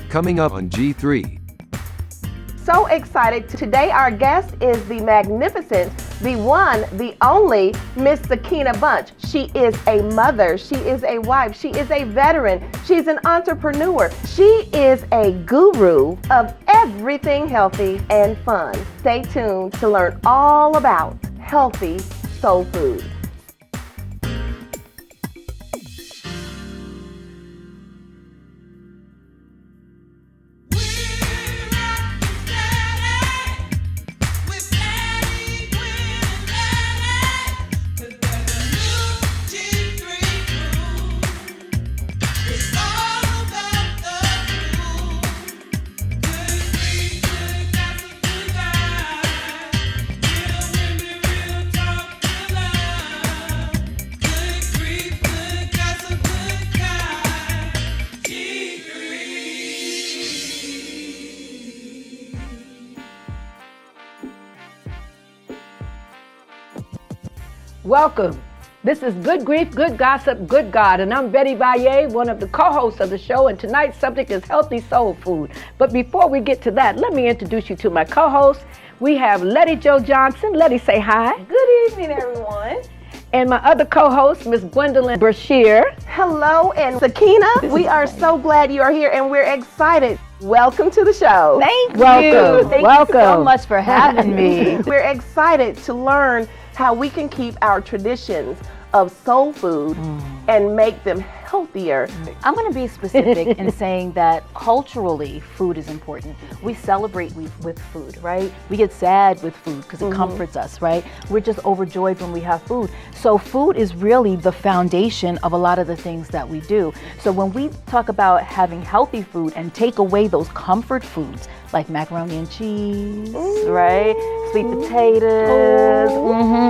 coming up on G3. So excited. Today our guest is the magnificent, the one, the only Miss Sakina Bunch. She is a mother, she is a wife, she is a veteran, she's an entrepreneur. She is a guru of everything healthy and fun. Stay tuned to learn all about healthy soul food. Welcome. This is Good Grief, Good Gossip, Good God, and I'm Betty Valle, one of the co-hosts of the show, and tonight's subject is healthy soul food. But before we get to that, let me introduce you to my co-host. We have Letty Jo Johnson. Letty, say hi. Good evening, everyone. And my other co-host, Miss Gwendolyn Brashear. Hello, and Sakina, we are so glad you are here and we're excited. Welcome to the show. Thank you. Welcome. Thank Welcome. you so much for having me. We're excited to learn how we can keep our traditions of soul food and make them healthier. I'm going to be specific in saying that culturally, food is important. We celebrate with food, right? We get sad with food because it comforts us, right? We're just overjoyed when we have food. So food is really the foundation of a lot of the things that we do. So when we talk about having healthy food and take away those comfort foods like macaroni and cheese, right? Sweet potatoes,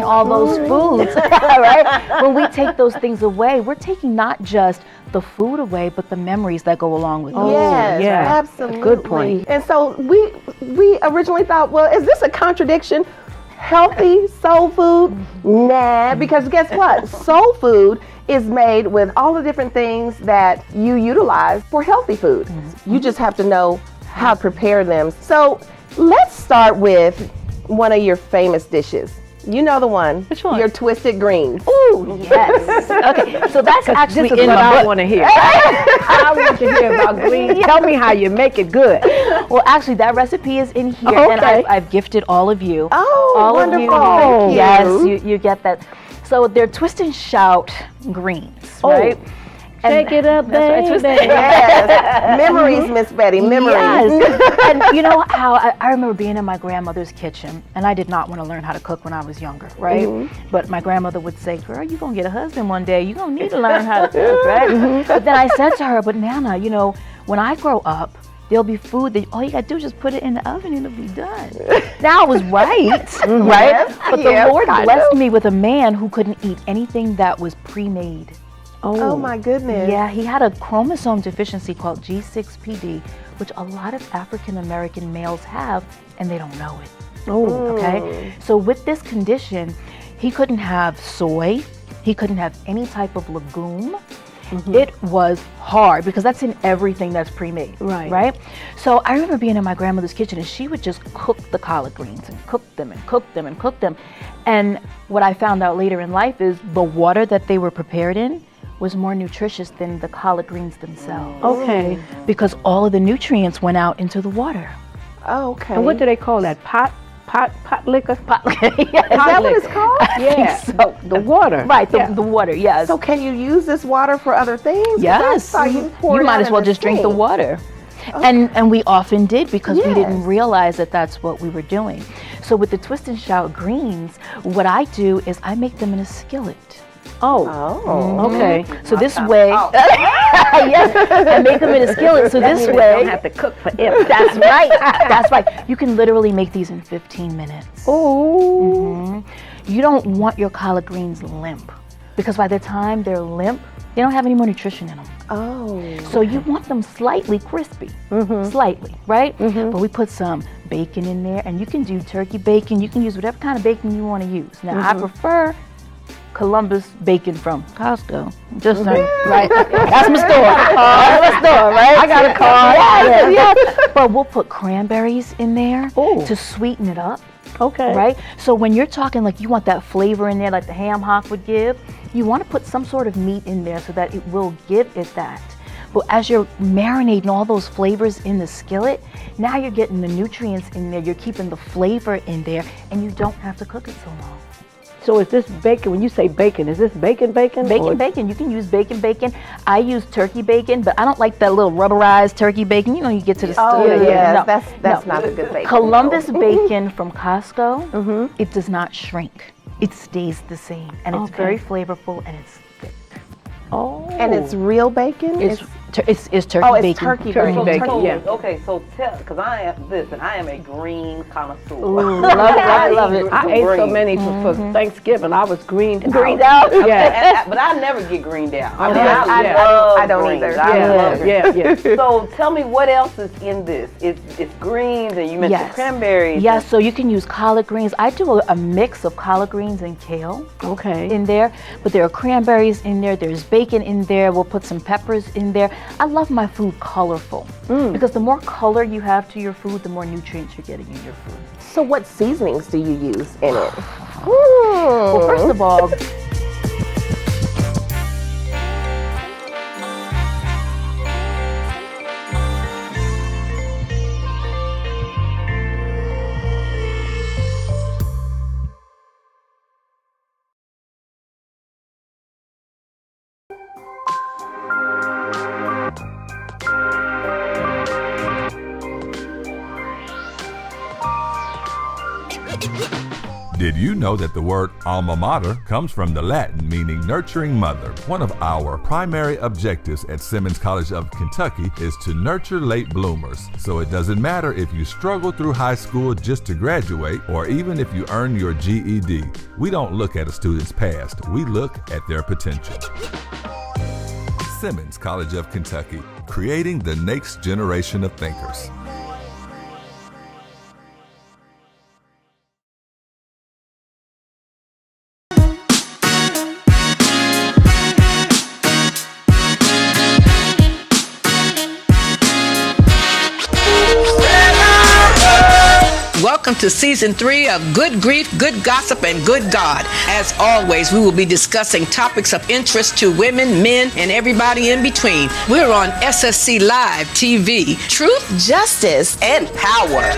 all those foods, right? When we take those things away, we're taking not just the food away, but the memories that go along with it. Yes, yeah. absolutely. Good point. And so we originally thought, well, is this a contradiction? Healthy soul food? Nah, because guess what? Soul food is made with all the different things that you utilize for healthy food. You just have to know how to prepare them. So let's start with one of your famous dishes. You know the one. Which one? Your twisted greens. Ooh, yes. Okay, so that's actually This is in what my I book. want to hear. I want to hear about greens. Tell me how you make it good. Well, actually, that recipe is in here, and Okay. I've gifted all of you. Oh, all wonderful. Of you. Thank you. Yes, you get that. So they're twist and shout greens, Oh. right? And Shake it up, that's right, twist baby. it. Yes. Memories, Miss Betty, memories. Yes. And you know how I remember being in my grandmother's kitchen, and I did not want to learn how to cook when I was younger, right? But my grandmother would say, girl, you're going to get a husband one day. You're going to need to learn how to cook, right? But then I said to her, but Nana, you know, when I grow up, there'll be food that all you got to do is just put it in the oven and it'll be done. Now I was right, right? Yes, But yes, the Lord kind blessed of. me with a man who couldn't eat anything that was pre-made. Oh my goodness. Yeah, he had a chromosome deficiency called G6PD, which a lot of African American males have, and they don't know it. Oh, Okay? So with this condition, he couldn't have soy, he couldn't have any type of legume. It was hard because that's in everything that's pre-made, right? So I remember being in my grandmother's kitchen, and she would just cook the collard greens and cook them and cook them and cook them. And what I found out later in life is the water that they were prepared in was more nutritious than the collard greens themselves. okay. Because all of the nutrients went out into the water. Oh, okay. And what do they call that? Pot liquor? Is that what it's called? Yeah. So, The water. right, Yeah. the water, yes. So can you use this water for other things? 'Cause Yes, I saw you pour it might out as in well this just drink the thing. water. And we often did because we didn't Yes. realize that that's what we were doing. So with the twist and shout greens, what I do is I make them in a skillet. Oh. Oh. Okay. So this way, yes, I make them in a skillet. So this You way, don't have to cook forever. that's right. That's right. You can literally make these in 15 minutes. Oh. You don't want your collard greens limp because by the time they're limp, they don't have any more nutrition in them. Oh. So you want them slightly crispy, slightly, right? But we put some bacon in there, and you can do turkey bacon. You can use whatever kind of bacon you want to use. Now, I prefer Columbus bacon from Costco. Just saying, right? That's my store. That's my store, right? I got a card. Yes. But we'll put cranberries in there to sweeten it up. Okay. Right? So when you're talking like you want that flavor in there like the ham hock would give, you want to put some sort of meat in there so that it will give it that. But as you're marinating all those flavors in the skillet, now you're getting the nutrients in there, you're keeping the flavor in there, and you don't have to cook it so long. So is this bacon, when you say bacon, is this bacon? Bacon. You can use bacon. I use turkey bacon, but I don't like that little rubberized turkey bacon. You know, you get to the store. That's not a good bacon. Columbus bacon from Costco, it does not shrink. It stays the same, and it's very flavorful, and it's thick. Oh. And it's real bacon? It's turkey bacon. Oh, it's turkey bacon. Yeah. Okay, so because I am a green connoisseur. Ooh, love it. I ate so many for Thanksgiving. I was greened out. Yeah. But I never get greened out. I don't greens. either. I love greens. Yeah. So tell me what else is in this? It's greens, and you mentioned cranberries. Yes, so you can use collard greens. I do a mix of collard greens and kale in there, but there are cranberries in there, there's bacon in there, we'll put some peppers in there. I love my food colorful because the more color you have to your food, the more nutrients you're getting in your food. So what seasonings do you use in it? Well, first of all, Did you know that the word alma mater comes from the Latin meaning nurturing mother? One of our primary objectives at Simmons College of Kentucky is to nurture late bloomers. So it doesn't matter if you struggle through high school just to graduate, or even if you earn your GED. We don't look at a student's past, we look at their potential. Simmons College of Kentucky, creating the next generation of thinkers. Welcome to Season 3 of Good Grief, Good Gossip, and Good God. As always, we will be discussing topics of interest to women, men, and everybody in between. We're on SSC Live TV. Truth, justice, and power.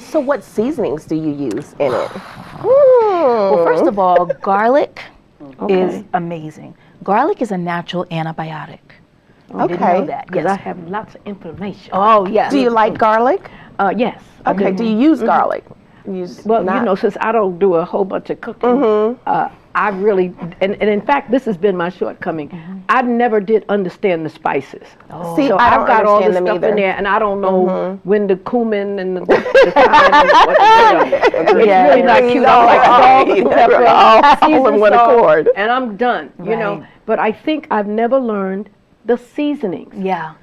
So what seasonings do you use in it? Well, first of all, garlic is amazing. Garlic is a natural antibiotic. I didn't know that. Because I have lots of inflammation. Oh, yes. Do you like garlic? Yes. Okay, do you use garlic? Well, since I don't do a whole bunch of cooking, I really, and in fact, this has been my shortcoming. I never did understand the spices. See, So I don't I've got all this understand them stuff either. in there, and I don't know when the cumin and the thyme, it's really not cute. I like salt, pepper, all in one accord. and I'm done. You know, but I think I've never learned the seasonings. Yeah,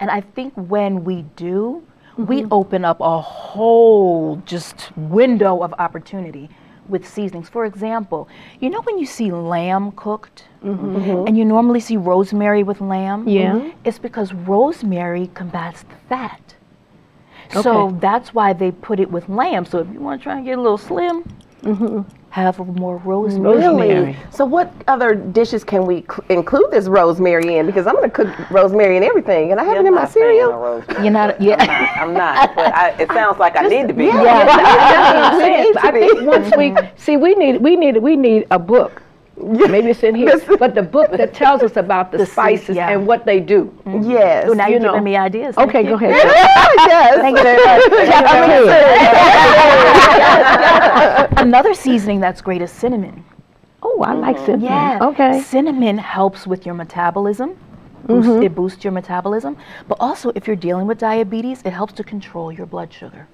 and I think when we do, we open up a whole just window of opportunity with seasonings. For example, you know when you see lamb cooked and you normally see rosemary with lamb? Yeah. It's because rosemary combats the fat. So that's why they put it with lamb. So if you want to try and get a little slim, have more rosemary. Really? So what other dishes can we include this rosemary in? Because I'm going to cook rosemary in everything, and I have it in my cereal. You're not, I'm not, but it sounds like I need to be. I think once we need a book. Maybe it's in here, but the book that tells us about the spices and what they do. Yes. So now you're giving me ideas. Okay, go ahead. Yes. Thank you very much. Another seasoning that's great is cinnamon. Oh, I like cinnamon. Yeah. Okay. Cinnamon helps with your metabolism. It boosts your metabolism. But also, if you're dealing with diabetes, it helps to control your blood sugar.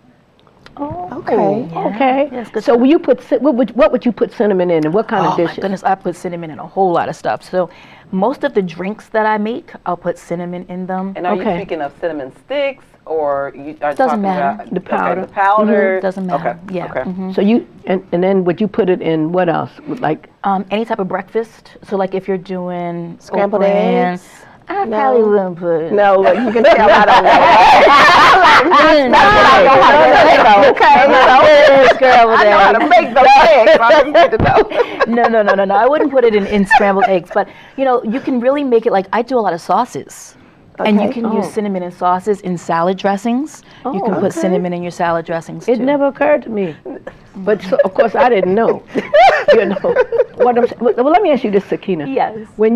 Oh, Okay. okay. Yes, good So stuff. will you put what would you put cinnamon in, and what kind of Oh my dishes? goodness, I put cinnamon in a whole lot of stuff. So most of the drinks that I make, I'll put cinnamon in them. And are you Okay. speaking of cinnamon sticks or you are Doesn't talking matter. about The powder. Okay, the powder. Doesn't matter. Okay. Yeah. Okay. So you and then would you put it in what else? Like Any type of breakfast. So like if you're doing Scrambled oat bran, eggs? I No. probably wouldn't put. No, look, you can tell I don't know. Okay, Scrambled I know how to eggs. make those eggs. I just need to know. No. I wouldn't put it in scrambled eggs. But you can really make it like I do a lot of sauces. And you Okay. can use cinnamon in sauces in salad dressings. You can put cinnamon in your salad dressings too. it never occurred to me, but so, of course I didn't know. What I'm. Well, let me ask you this, Sakina. Yes. When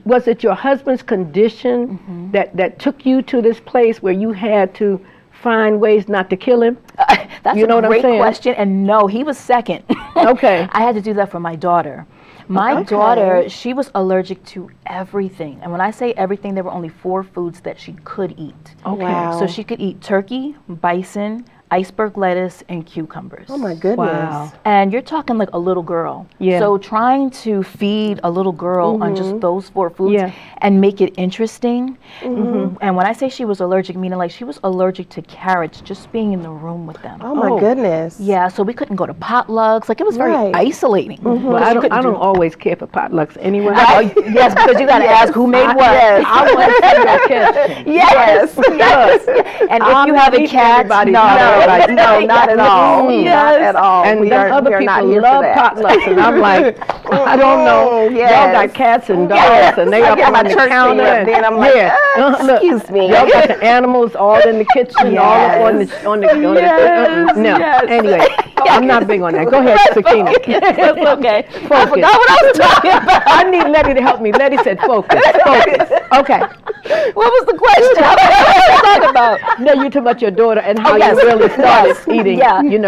was it your husband's condition that took you to this place where you had to find ways not to kill him? That's You know a what I'm great saying? question. And no, he was second. Okay. I had to do that for my daughter. My daughter, she was allergic to everything. And when I say everything, there were only 4 foods that she could eat. Okay. Wow. So she could eat turkey, bison, iceberg lettuce, and cucumbers. Oh my goodness. Wow. And you're talking like a little girl. Yeah. So trying to feed a little girl on just those 4 foods Yeah. and make it interesting. And when I say she was allergic, meaning like she was allergic to carrots just being in the room with them. Oh my Oh. goodness. Yeah, so we couldn't go to potlucks. Like it was very Right. isolating. Well, I don't always care for potlucks anyway. Yes, because you got to ask who made what. Yes. I want to see your kitchen. Yes. And if you have a cat, No, not at all. Not at all. And We then are other not people here for love that. potlucks, and I'm like, I don't know. Yes. Y'all got cats and dogs, and they I up get my on the turkey counter. up there, and I'm like, look, excuse me. Y'all got the animals all in the kitchen, all up on the no. Anyway, I'm not big on that. Go ahead, Sakina. That's okay. I forgot what I was talking about. I need Letty to help me. Letty said focus. Okay. What was the question? What was I talking about? No, you talking about your daughter and how yes. you really started eating,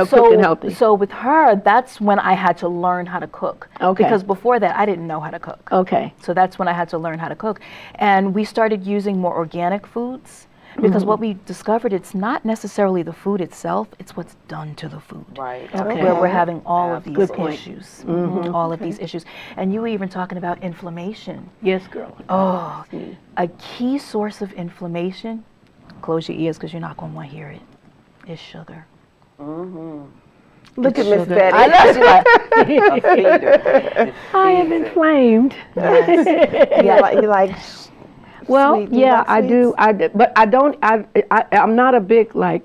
So- cooking healthy. So with her, that's when I had to learn how to cook. Okay. Because before that, I didn't know how to cook. Okay. So that's when I had to learn how to cook. And we started using more organic foods because what we discovered, it's not necessarily the food itself, it's what's done to the food. Right. Okay. Where we're having all of these Good point. issues. All of these issues. And you were even talking about inflammation. Yes, girl. Oh, a key source of inflammation, close your ears because you're not going to want to hear it, is sugar. Look at Miss Sugar. Betty. I know she like, A feeder. I am inflamed. You like Well, sweet. Do you yeah, like I do. But I don't. I'm not a big like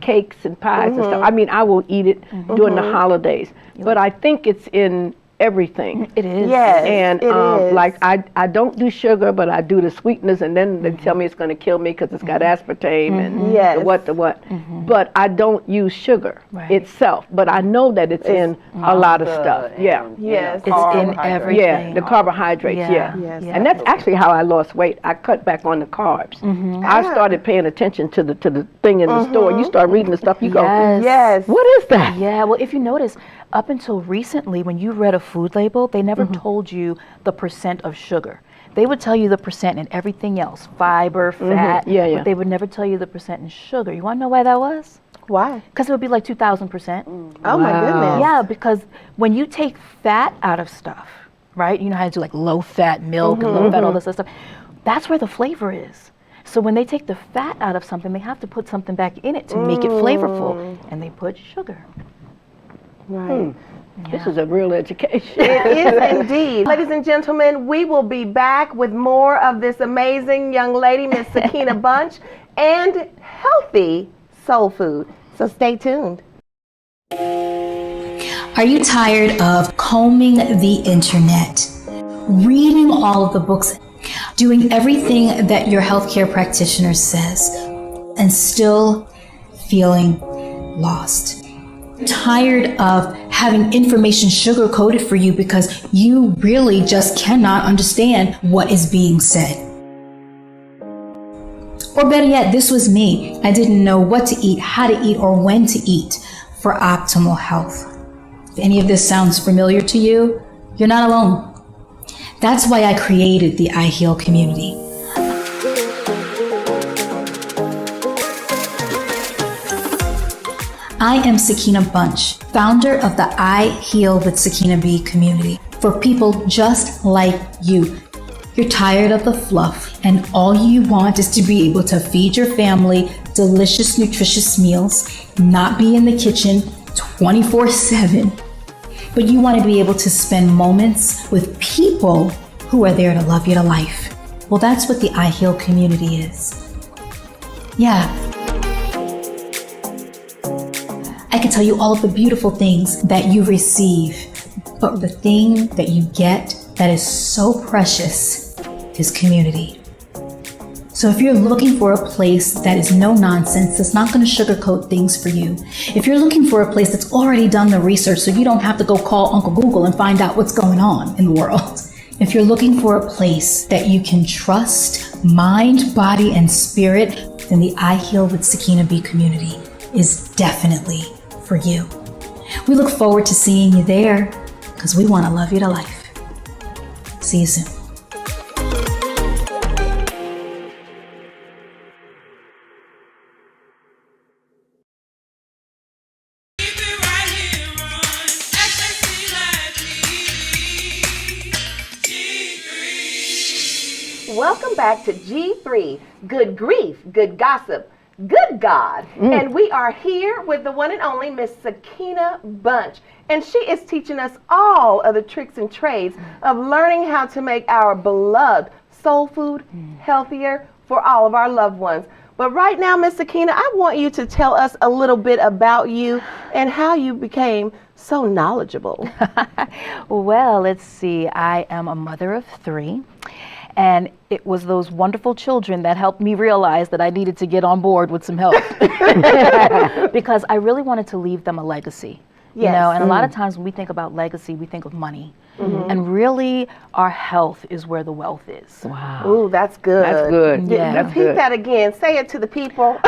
cakes and pies and stuff. I mean, I will eat it during the holidays, but I think it's in everything. it is. Yes. And it is. like I don't do sugar, but I do the sweetness, and then they tell me it's going to kill me because it's got aspartame and Yes. the what. But I don't use sugar Right. itself. But I know that it's in a lot of stuff. Yeah. Yes. It's in everything. Yeah, the carbohydrates, yeah. Yes. And that's actually how I lost weight. I cut back on the carbs. I started paying attention to the thing in the store. You start reading the stuff, you go, Yes. Yes. what is that? Yeah, well, if you notice, up until recently, when you read a food label, they never told you the percent of sugar. They would tell you the percent in everything else, fiber, fat, Yeah. but they would never tell you the percent in sugar. You want to know why that was? Why? Because it would be like 2,000%. Oh my goodness. Yeah, because when you take fat out of stuff, right? You know how to do like low fat milk and low fat, all this other stuff. That's where the flavor is. So when they take the fat out of something, they have to put something back in it to make it flavorful, and they put sugar. Right. This is a real education. It is indeed. Ladies and gentlemen, we will be back with more of this amazing young lady, Miss Sakina Bunch, and healthy soul food. So stay tuned. Are you tired of combing the internet, reading all of the books, doing everything that your healthcare practitioner says, and still feeling lost? Tired of having information sugar-coated for you because you really just cannot understand what is being said? Or better yet, this was me. I didn't know what to eat, how to eat, or when to eat for optimal health. If any of this sounds familiar to you, you're not alone. That's why I created the I Heal community. I am Sakina Bunch, founder of the I Heal with Sakina B community for people just like you. You're tired of the fluff and all you want is to be able to feed your family delicious, nutritious meals, not be in the kitchen 24/7. But you want to be able to spend moments with people who are there to love you to life. Well, that's what the I Heal community is. Yeah. I can tell you all of the beautiful things that you receive, but the thing that you get that is so precious is community. So if you're looking for a place that is no nonsense, that's not going to sugarcoat things for you, if you're looking for a place that's already done the research so you don't have to go call Uncle Google and find out what's going on in the world, if you're looking for a place that you can trust, mind, body, and spirit, then the I Heal with Sakina B community is definitely for you. We look forward to seeing you there because we want to love you to life. See you soon. Welcome back to G3, Good Grief, Good Gossip, Good God. And we are here with the one and only Miss Sakina Bunch. And she is teaching us all of the tricks and trades of learning how to make our beloved soul food healthier for all of our loved ones. But right now, Miss Sakina, I want you to tell us a little bit about you and how you became so knowledgeable. Well, let's see. I am a mother of 3. And it was those wonderful children that helped me realize that I needed to get on board with some help. Because I really wanted to leave them a legacy. You know, and a lot of times when we think about legacy, we think of money. And really, our health is where the wealth is. Wow. Ooh, that's good. That's good. Yeah. That's Repeat good. that again. Say it to the people.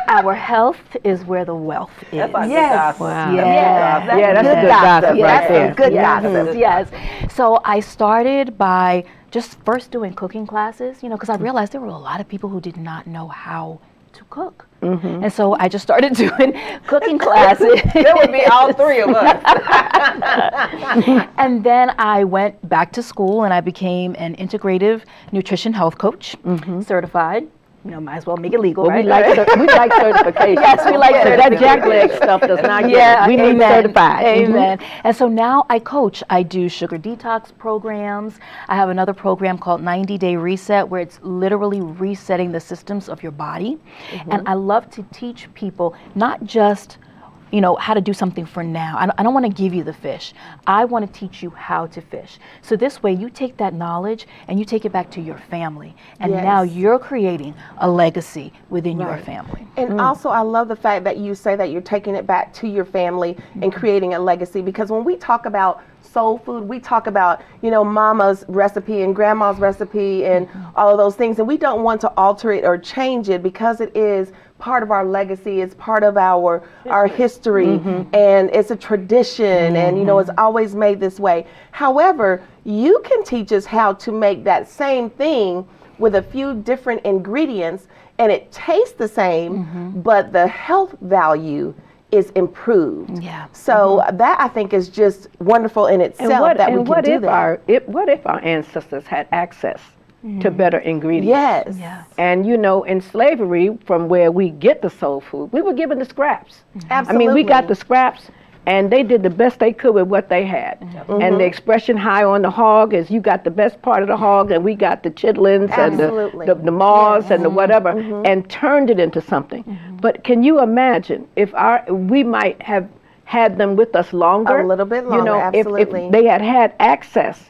Our health is where the wealth is. That's like Yes. good Wow. Yeah. Yeah, that's a good gossip Yes, right there. some good gossip. Yes. So I started by just first doing cooking classes, you know, because I realized there were a lot of people who did not know how to cook. And so I just started doing cooking classes. That would be all 3 of us. And then I went back to school and I became an integrative nutrition health coach, certified. You know, might as well make it legal, Well, right? we like certification. Yes, we like That jackleg stuff does not get Yeah, it. We need amen, certified. Amen. And so now I coach. I do sugar detox programs. I have another program called 90-Day Reset where it's literally resetting the systems of your body. And I love to teach people not just, you know, how to do something for now. I don't want to give you the fish. I want to teach you how to fish. So this way you take that knowledge and you take it back to your family. And now you're creating a legacy within your family. And also, I love the fact that you say that you're taking it back to your family and creating a legacy, because when we talk about soul food, we talk about, you know, mama's recipe and grandma's recipe and all of those things, and we don't want to alter it or change it because it is part of our legacy, it's part of our history, and it's a tradition, and you know, it's always made this way. However, you can teach us how to make that same thing with a few different ingredients and it tastes the same, but the health value is improved. Yeah. So that I think is just wonderful in itself that we can do that. What if our ancestors had access to better ingredients? Yes. Yeah. And you know, in slavery, from where we get the soul food, we were given the scraps. Absolutely. I mean, we got the scraps, and they did the best they could with what they had. And the expression "high on the hog" is you got the best part of the hog, and we got the chitlins Absolutely. and the maws and the whatever, and turned it into something. But can you imagine if we might have had them with us longer? A little bit You longer, know, absolutely. if they had access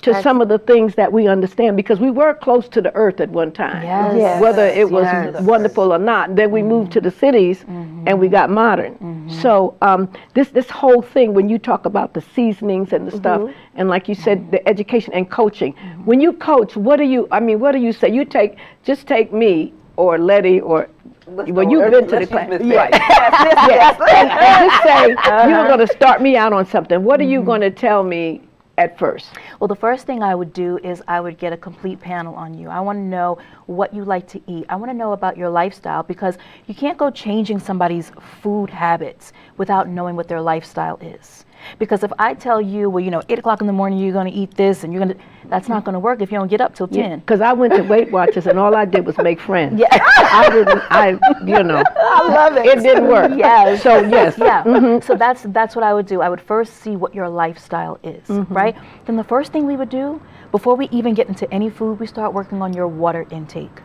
to some of the things that we understand, because we were close to the earth at one time, Yes. Yes. whether it was Yes. wonderful or not. Then we moved to the cities and we got modern. So this whole thing, when you talk about the seasonings and the stuff, and like you said, the education and coaching, when you coach, what do you say? You just take me or Letty or, well, you've been to the class. Right. And just say, you were going to start me out on something. What are you going to tell me at first? Well, the first thing I would do is I would get a complete panel on you. I want to know what you like to eat. I want to know about your lifestyle, because you can't go changing somebody's food habits without knowing what their lifestyle is. Because if I tell you, well, 8 o'clock in the morning you're going to eat this, and that's not going to work if you don't get up till 10. Because I went to Weight Watchers and all I did was make friends. Yeah. I love it. It didn't work. Yes. So yes. Yeah. So that's what I would do. I would first see what your lifestyle is, right? Then the first thing we would do, before we even get into any food, we start working on your water intake.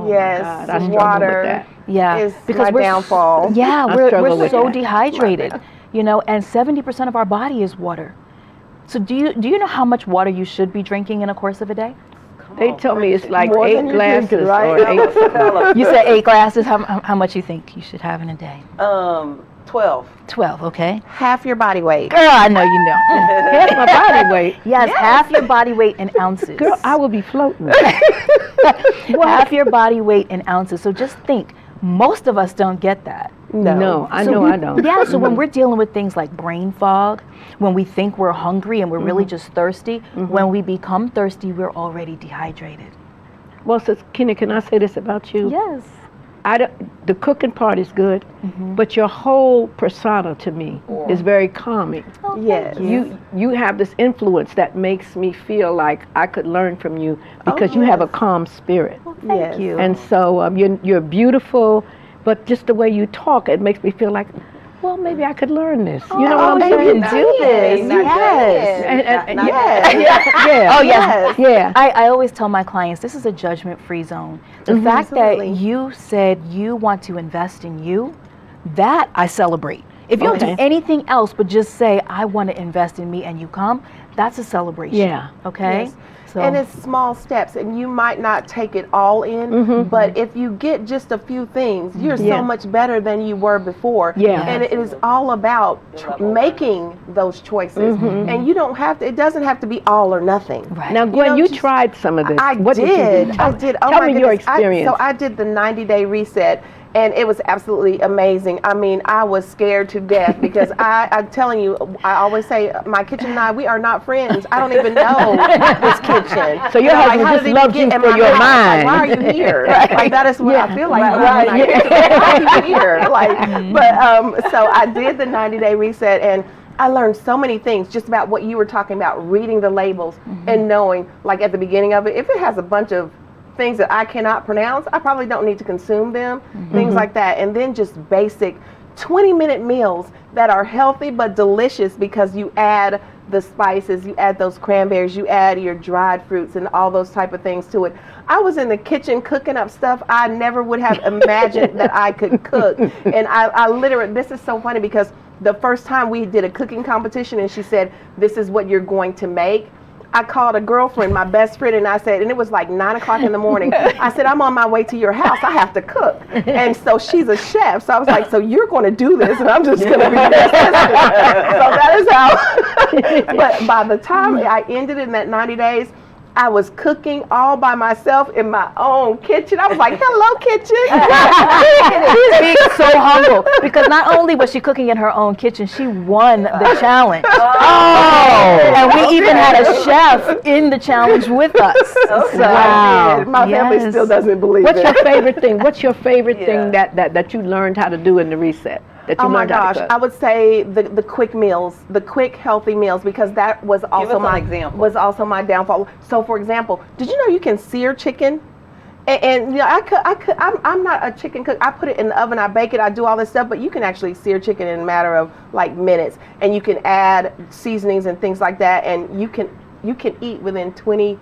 Yes, God, I struggle water with that. Yeah. is because my downfall. Yeah, struggle we're with so that. dehydrated, and 70% of our body is water. So do you know how much water you should be drinking in a course of a day? They tell me it's like More 8 than you're glasses drinking, right? or 8. You said 8 glasses. How much you think you should have in a day? 12. 12, okay. Half your body weight. Girl, I know you know. Half my body weight. Yes, half your body weight in ounces. Girl, I will be floating. Half your body weight in ounces. So just think, most of us don't get that. No, I know I don't. Yeah, so when we're dealing with things like brain fog, when we think we're hungry and we're really just thirsty, when we become thirsty, we're already dehydrated. Well, so Kenny, can I say this about you? Yes. The cooking part is good, but your whole persona to me is very calming. Yes. You have this influence that makes me feel like I could learn from you because you have a calm spirit. Thank you. And so you're beautiful, but just the way you talk, it makes me feel like, well, maybe I could learn this. You know what I'm you saying? can do this. Yes. Yeah. Oh, yes. Yeah. I always tell my clients, this is a judgment-free zone. The fact Absolutely. that you said you want to invest in you, that I celebrate. If you don't do anything else but just say, I want to invest in me, and you come, that's a celebration. Yeah. Okay? Yes. So, And it's small steps, and you might not take it all in, but if you get just a few things, you're Yeah. so much better than you were before. Yeah. And it is all about making those choices. And you don't have to, it doesn't have to be all or nothing. right. Now, Gwen, you just- tried some of this. I What did. did you do? I did. Oh Tell my me your goodness. experience. So I did the 90-day reset, and it was absolutely amazing. I mean, I was scared to death because I'm telling you, I always say, my kitchen and I, we are not friends. I don't even know this kitchen. So your husband how just did it loves get you in for my your house? mind. Like, why are you here? Like, that is what I feel like. Right. Why are you here? But so I did the 90-day reset, and I learned so many things just about what you were talking about, reading the labels and knowing, like at the beginning of it, if it has a bunch of things that I cannot pronounce, I probably don't need to consume them, things like that. And then just basic 20-minute meals that are healthy but delicious because you add the spices, you add those cranberries, you add your dried fruits and all those type of things to it. I was in the kitchen cooking up stuff I never would have imagined that I could cook. And I literally, this is so funny because the first time we did a cooking competition and she said, this is what you're going to make, I called a girlfriend, my best friend, and I said, and it was like 9 o'clock in the morning. I said, I'm on my way to your house. I have to cook. And so she's a chef. So I was like, so you're going to do this, and I'm just going to be your assistant. So that is how. But by the time I ended in that 90 days, I was cooking all by myself in my own kitchen. I was like, hello, kitchen. She's being so humble because not only was she cooking in her own kitchen, she won the challenge. And we even had a chef in the challenge with us. So, Wow. My family Yes. still doesn't believe What's it. your favorite thing? What's your favorite thing that you learned how to do in the reset? That you Oh my learned how gosh, to cook? I would say the quick meals, the quick healthy meals, because that was also us an example. was also my downfall. So for example, did you know you can sear chicken? And you know, I'm not a chicken cook. I put it in the oven, I bake it, I do all this stuff, but you can actually sear chicken in a matter of like minutes, and you can add seasonings and things like that, and you can eat within 20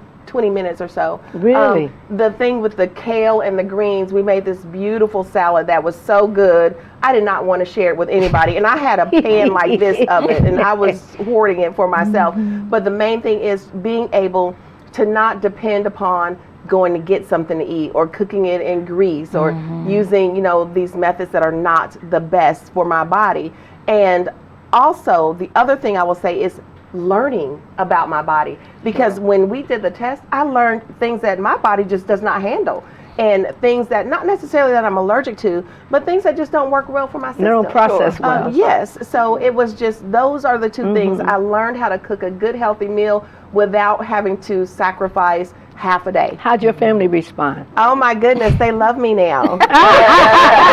minutes or so. Really? The thing with the kale and the greens, we made this beautiful salad that was so good. I did not want to share it with anybody. And I had a pan like this of it, and I was hoarding it for myself. But the main thing is being able to not depend upon going to get something to eat or cooking it in grease or using, these methods that are not the best for my body. And also, the other thing I will say is learning about my body, because when we did the test, I learned things that my body just does not handle. and things that not necessarily that I'm allergic to, but things that just don't work well for my system. They don't process well. Yes, so it was just, those are the two things. I learned how to cook a good, healthy meal without having to sacrifice half a day. How'd your family respond? Oh my goodness, they love me now.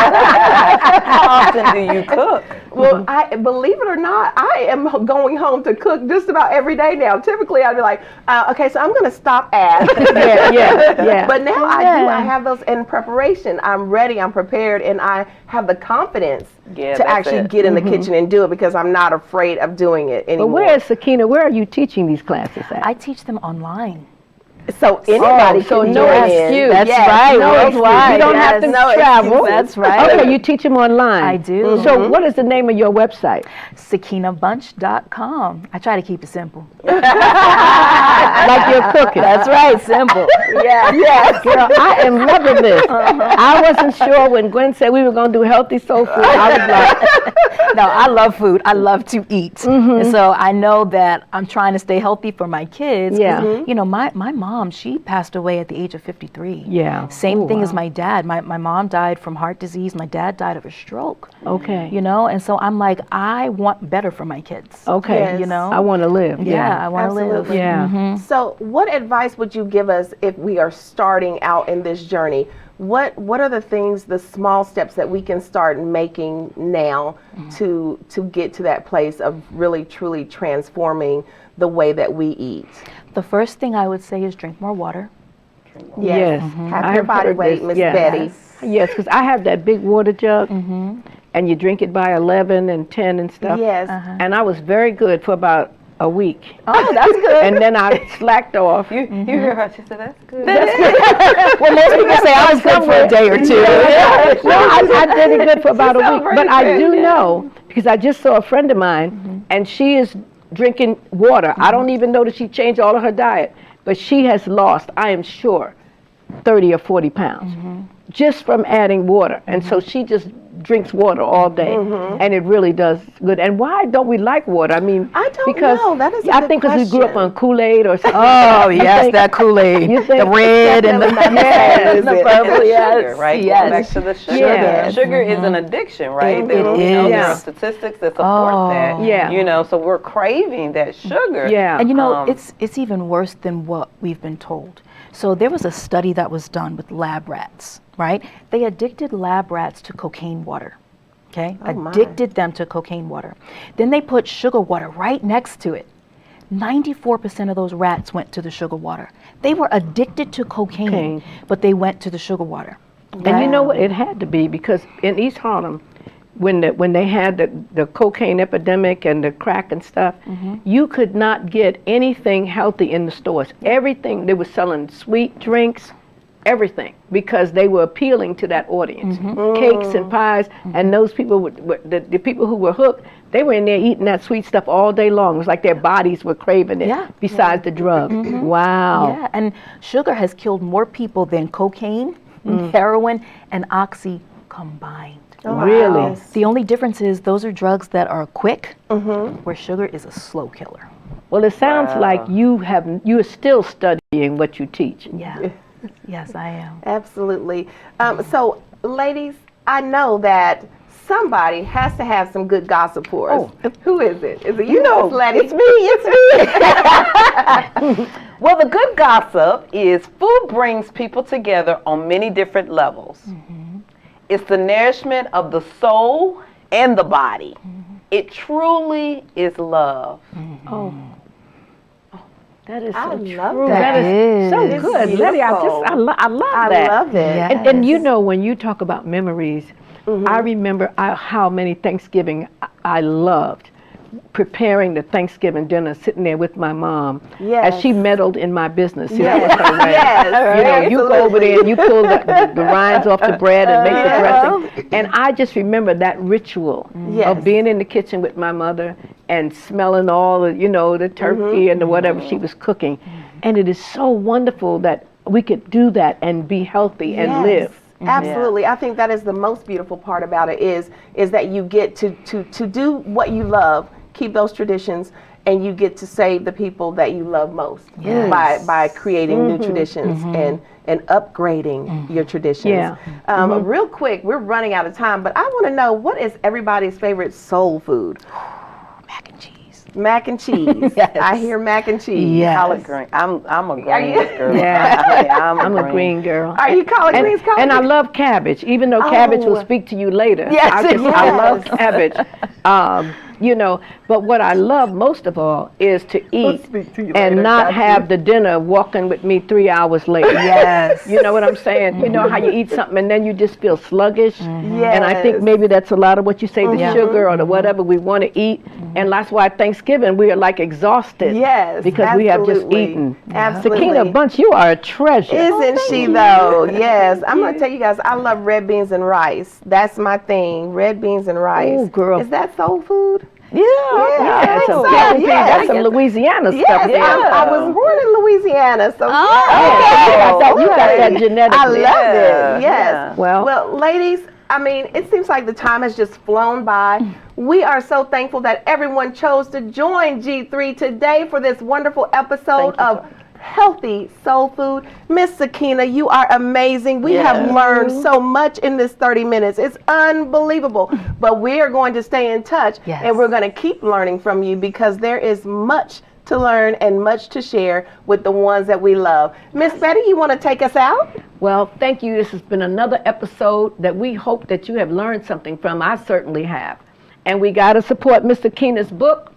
How often do you cook? Well, I believe it or not, I am going home to cook just about every day now. Typically, I'd be like, okay, so I'm going to stop at. Yeah. But now I do. I have those in preparation. I'm ready. I'm prepared, and I have the confidence to actually get in the kitchen and do it because I'm not afraid of doing it anymore. But where is Sakina? Where are you teaching these classes at? I teach them online. So anybody so can no join excuse. in. That's Yes, right. no Worldwide. You don't have to no travel. excuses. That's right. Okay, you teach them online. I do. So what is the name of your website? SakinaBunch.com. I try to keep it simple. Like you're cooking. That's right, simple. Yes. Girl, I am loving this. I wasn't sure when Gwen said we were going to do healthy soul food. I was like, No, I love food. I love to eat. And so I know that I'm trying to stay healthy for my kids. 'Cause, Yeah. You know, my mom, she passed away at the age of 53. Yeah. Same Oh, thing as wow. my dad. My mom died from heart disease. My dad died of a stroke. okay. You know, and so I'm like, I want better for my kids. Okay. Yes. You know? I want to live. Yeah, I want to live. Absolutely. Yeah. So what advice would you give us if we are starting out in this journey? What are the things, the small steps that we can start making now to get to that place of really truly transforming the way that we eat? The first thing I would say is drink more water. Yes. Have I your body heard weight, this. Miss Yes. Betty. Yes, because I have that big water jug, and you drink it by 11 and 10 and stuff. Yes. And I was very good for about a week. Oh, that's good. And then I slacked off. You hear her? She said, "That's good." Well, most people say I was good for a day or two. No, I did it good for about a week. But I do know, because I just saw a friend of mine, and she is drinking water. I don't even know that she changed all of her diet, but she has lost, I am sure, 30 or 40 pounds just from adding water. And so she just drinks water all day, and it really does good. And why don't we like water? I mean, I don't because know. That is a I good think because we grew up question. on Kool-Aid or something. Oh, You yes, think- that Kool-Aid. You think- The red and the Yes. and the And purple, the yes. sugar, right? Yes. Going back to the sugar. Yeah. Sugar is an addiction, right? It There- you is. know, there Yeah. are statistics that support that. Yeah. You know, so we're craving that sugar. Yeah. And you know, Um, it's even worse than what we've been told. So there was a study that was done with lab rats, right? They addicted lab rats to cocaine water. Okay? my. Addicted them to cocaine water. Then they put sugar water right next to it. 94% of those rats went to the sugar water. They were addicted to cocaine, but they went to the sugar water. And you know what? It had to be, because in East Harlem, when they had the cocaine epidemic and the crack and stuff, you could not get anything healthy in the stores. Everything, they were selling sweet drinks, everything, because they were appealing to that audience. Cakes and pies, and those people, the people who were hooked, they were in there eating that sweet stuff all day long. It was like their bodies were craving it, Yeah. besides the drug. Wow. Yeah, and sugar has killed more people than cocaine, heroin, and oxy combined. Really? The only difference is those are drugs that are quick, where sugar is a slow killer. Well, it sounds like you are still studying what you teach. Yeah. Yes, I am. Absolutely. So, ladies, I know that somebody has to have some good gossip for us. Who is it? Is it you, Miss Letty? It's me. Well, the good gossip is food brings people together on many different levels. It's the nourishment of the soul and the body. It truly is love. Oh, that is I so love true. that. That is so It's good, Letty. I beautiful. love I that. love it. Yeah. And you know, when you talk about memories, I remember how many Thanksgiving I loved preparing the Thanksgiving dinner, sitting there with my mom as she meddled in my business. See, that was her way. You know, you go over there and you pull the rinds off the bread and make the dressing. And I just remember that ritual of being in the kitchen with my mother and smelling all the, the turkey and the whatever she was cooking. And it is so wonderful that we could do that and be healthy and live. Absolutely. I think that is the most beautiful part about it is that you get to do what you love, keep those traditions, and you get to save the people that you love most by creating new traditions and upgrading your traditions. Yeah. Real quick, we're running out of time, but I want to know, what is everybody's favorite soul food? Mac and cheese. Mac and cheese. Yes. I hear mac and cheese. Yes. Collard green. I'm a green you? girl. Yeah. I'm I'm a green girl. Are you collard greens? And I love cabbage, even though cabbage will speak to you later. Yes, I love cabbage. You know, but what I love most of all is to eat and not have the dinner walking with me 3 hours later. Yes. You know what I'm saying? You know how you eat something and then you just feel sluggish? Yes. And I think maybe that's a lot of what you say, the sugar or the whatever we want to eat. And that's why Thanksgiving we are like exhausted. Yes, because we have just absolutely. eaten. Absolutely. Sakina Bunch, you are a treasure. Isn't she though? Yes. I'm going to tell you guys, I love red beans and rice. That's my thing. Red beans and rice. Oh, girl. Is that soul food? Yeah. That's some, Yes. that's some Louisiana Yes, stuff. there. I was born in Louisiana, so You got that genetically. I love it. Yes. Yeah. Well, ladies, I mean, it seems like the time has just flown by. We are so thankful that everyone chose to join G3 today for this wonderful episode of Healthy Soul Food. Miss Sakina, you are amazing. We have learned so much in this 30 minutes. It's unbelievable. But we are going to stay in touch, and we're going to keep learning from you, because there is much to learn and much to share with the ones that we love. Miss Betty, you want to take us out? well, thank you. This has been another episode that we hope that you have learned something from. I certainly have. And we got to support Miss Sakina's book,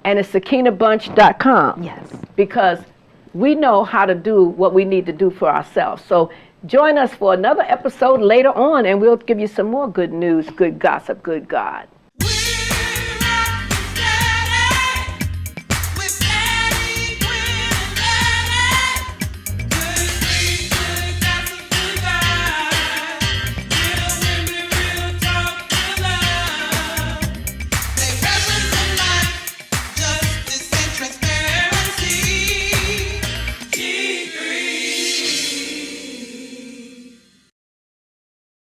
and it's sakinabunch.com. Yes. Because we know how to do what we need to do for ourselves. So join us for another episode later on, and we'll give you some more good news, good gossip, good God.